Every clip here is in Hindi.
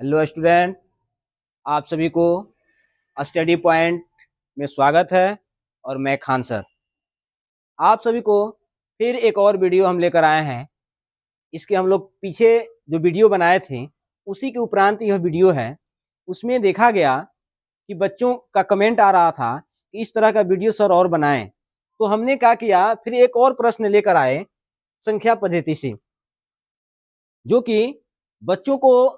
हेलो स्टूडेंट, आप सभी को स्टडी पॉइंट में स्वागत है। और मैं खान सर आप सभी को फिर एक और वीडियो हम लेकर आए हैं। इसके हम लोग पीछे जो वीडियो बनाए थे उसी के उपरांत यह वीडियो है। उसमें देखा गया कि बच्चों का कमेंट आ रहा था कि इस तरह का वीडियो सर और बनाएं, तो हमने क्या किया, फिर एक और प्रश्न लेकर आए संख्या पद्धति से, जो कि बच्चों को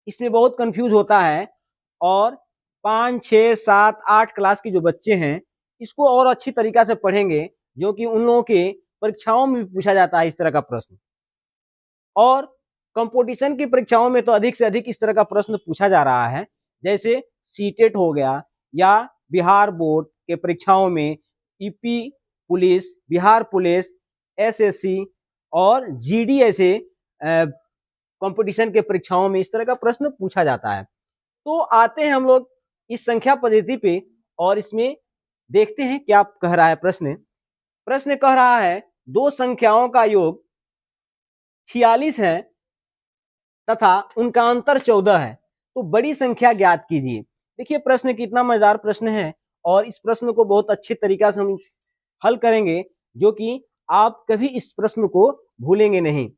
इसमें बहुत कंफ्यूज होता है। और 5, 6, 7, 8 क्लास के जो बच्चे हैं इसको और अच्छी तरीका से पढ़ेंगे, जो कि उन लोगों के परीक्षाओं में भी पूछा जाता है इस तरह का प्रश्न। और कंपटीशन की परीक्षाओं में तो अधिक से अधिक इस तरह का प्रश्न पूछा जा रहा है, जैसे सीटेट हो गया या बिहार बोर्ड के परीक्षाओं में EP police, Bihar police, SSC और जीडी ऐसे कंपटीशन के परीक्षाओं में इस तरह का प्रश्न पूछा जाता है। तो आते हैं हम लोग इस संख्या पद्धति पे और इसमें देखते हैं क्या कह रहा है प्रश्न। प्रश्न कह रहा है दो संख्याओं का योग 46 है तथा उनका अंतर 14 है, तो बड़ी संख्या ज्ञात कीजिए। देखिए प्रश्न कितना मजेदार प्रश्न है और इस प्रश्न को बहुत अच्छे तरीका से हम हल करेंगे, जो कि आप कभी इस प्रश्न को भूलेंगे नहीं।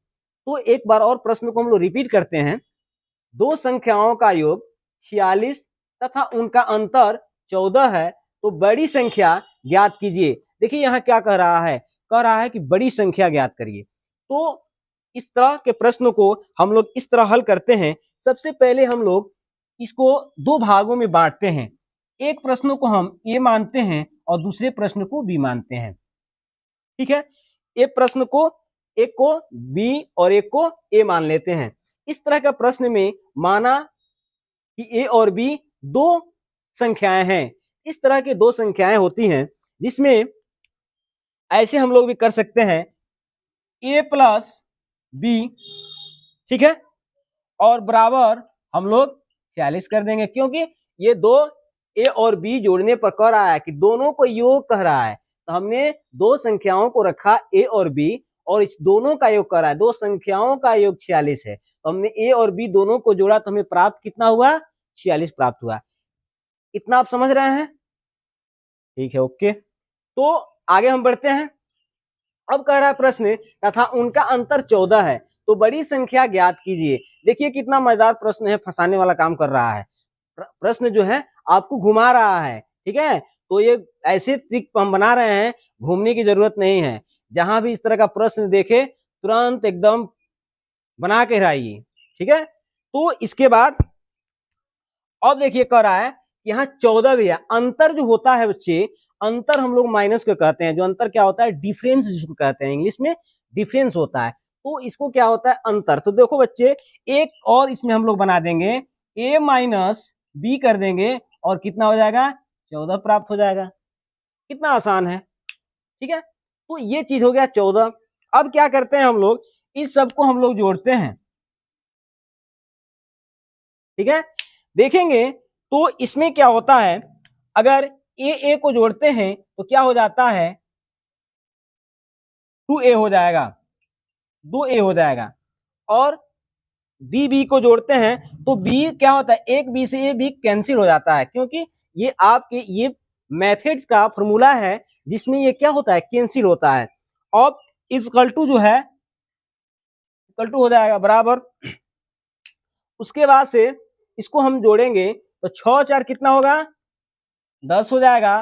तो एक बार और प्रश्न को हम लोग रिपीट करते हैं। दो संख्याओं का योग 46 तथा उनका अंतर 14 है, तो बड़ी संख्या ज्ञात कीजिए। देखिए यहाँ क्या कह रहा है, कह रहा है कि बड़ी संख्या ज्ञात करिए। तो इस तरह के प्रश्न को हम लोग इस तरह हल करते हैं। सबसे पहले हम लोग इसको दो भागों में बांटते हैं। एक प्रश्न को हम ए मानते हैं और दूसरे प्रश्न को बी मानते हैं। ठीक है, एक प्रश्न को एक को बी और एक को ए मान लेते हैं। इस तरह का प्रश्न में माना कि ए और बी दो संख्याएं हैं। इस तरह के दो संख्याएं होती हैं जिसमें ऐसे हम लोग भी कर सकते हैं ए प्लस बी, ठीक है, और बराबर हम लोग 46 कर देंगे, क्योंकि ये दो ए और बी जोड़ने पर कह रहा है कि दोनों को योग कह रहा है। तो हमने दो संख्याओं को रखा ए और बी और इस दोनों का योग कर रहा है। दो संख्याओं का योग 46 है, तो हमने ए और बी दोनों को जोड़ा तो हमें प्राप्त कितना हुआ, 46 प्राप्त हुआ। इतना आप समझ रहे हैं? ठीक है, ओके। तो आगे हम बढ़ते हैं। अब कह रहा है प्रश्न तथा उनका अंतर 14 है, तो बड़ी संख्या ज्ञात कीजिए। देखिए कितना मजेदार प्रश्न है, फंसाने वाला काम कर रहा है। प्रश्न जो है आपको घुमा रहा है, ठीक है। तो ये ऐसे ट्रिक हम बना रहे हैं, घूमने की जरूरत नहीं है। जहां भी इस तरह का प्रश्न देखे तुरंत एकदम बना के आइए, ठीक है। तो इसके बाद अब देखिए कह रहा है यहाँ 14 भी है। अंतर जो होता है बच्चे, अंतर हम लोग माइनस को कहते हैं। जो अंतर क्या होता है, डिफरेंस जिसको कहते हैं, इंग्लिश में डिफरेंस होता है। तो इसको क्या होता है, अंतर। तो देखो बच्चे एक और इसमें हम लोग बना देंगे, ए माइनस बी कर देंगे और कितना हो जाएगा, 14 प्राप्त हो जाएगा। कितना आसान है, ठीक है। तो ये चीज हो गया 14। अब क्या करते हैं हम लोग, इस सबको हम लोग जोड़ते हैं, ठीक है। देखेंगे तो इसमें क्या होता है, अगर ए को जोड़ते हैं तो क्या हो जाता है, 2a हो जाएगा, 2a हो जाएगा। और बी को जोड़ते हैं तो बी क्या होता है, एक बी से ए बी कैंसिल हो जाता है, क्योंकि ये आपके ये मेथड्स का फॉर्मूला है जिसमें ये क्या होता है, कैंसिल होता है। अब इक्वल टू जो है, इक्वल टू हो जाएगा बराबर। उसके बाद से इसको हम जोड़ेंगे तो 6 4 कितना होगा, 10 हो जाएगा।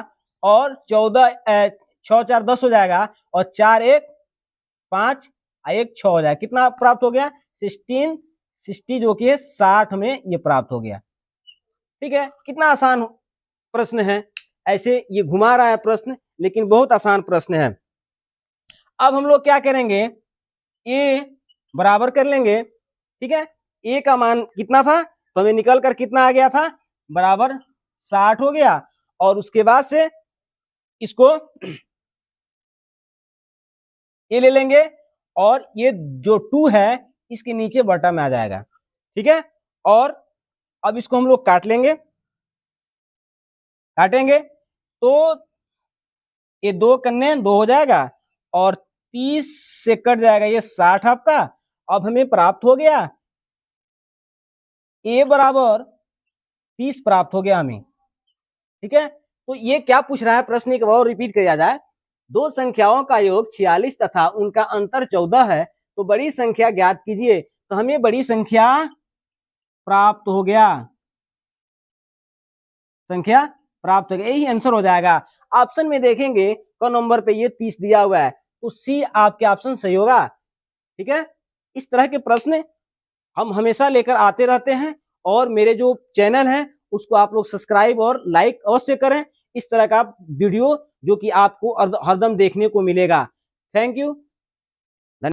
और 14 6 4 10 हो जाएगा और 4 1 5 1 6 हो जाएगा। कितना प्राप्त हो गया, 16 60, जो कि 60 में ये प्राप्त हो गया। ठीक है, कितना आसान प्रश्न है। ऐसे ये घुमा रहा है प्रश्न, लेकिन बहुत आसान प्रश्न है। अब हम लोग क्या करेंगे, ए बराबर कर लेंगे, ठीक है। ए का मान कितना था, तो हमें निकल कर कितना आ गया था, बराबर 60 हो गया। और उसके बाद से इसको ये ले लेंगे और ये जो 2 है इसके नीचे बटा में आ जाएगा, ठीक है। और अब इसको हम लोग काट लेंगे, काटेंगे तो ये 2 कन्ने 2 हो जाएगा और 30 से कट जाएगा ये 60 आपका। अब हमें प्राप्त हो गया a बराबर 30 प्राप्त हो गया हमें। ठीक है, तो ये क्या पूछ रहा है प्रश्न, एक बार रिपीट किया जाए। दो संख्याओं का योग 46 तथा उनका अंतर 14 है, तो बड़ी संख्या ज्ञात कीजिए। तो हमें बड़ी संख्या प्राप्त हो गया, संख्या प्राप्त हो गया, यही आंसर हो जाएगा। ऑप्शन में देखेंगे क नंबर पे ये 30 दिया हुआ है, तो सी आपके ऑप्शन सही होगा। ठीक है, इस तरह के प्रश्न हम हमेशा लेकर आते रहते हैं, और मेरे जो चैनल है उसको आप लोग सब्सक्राइब और लाइक अवश्य करें। इस तरह का वीडियो जो कि आपको हरदम देखने को मिलेगा। Thank you.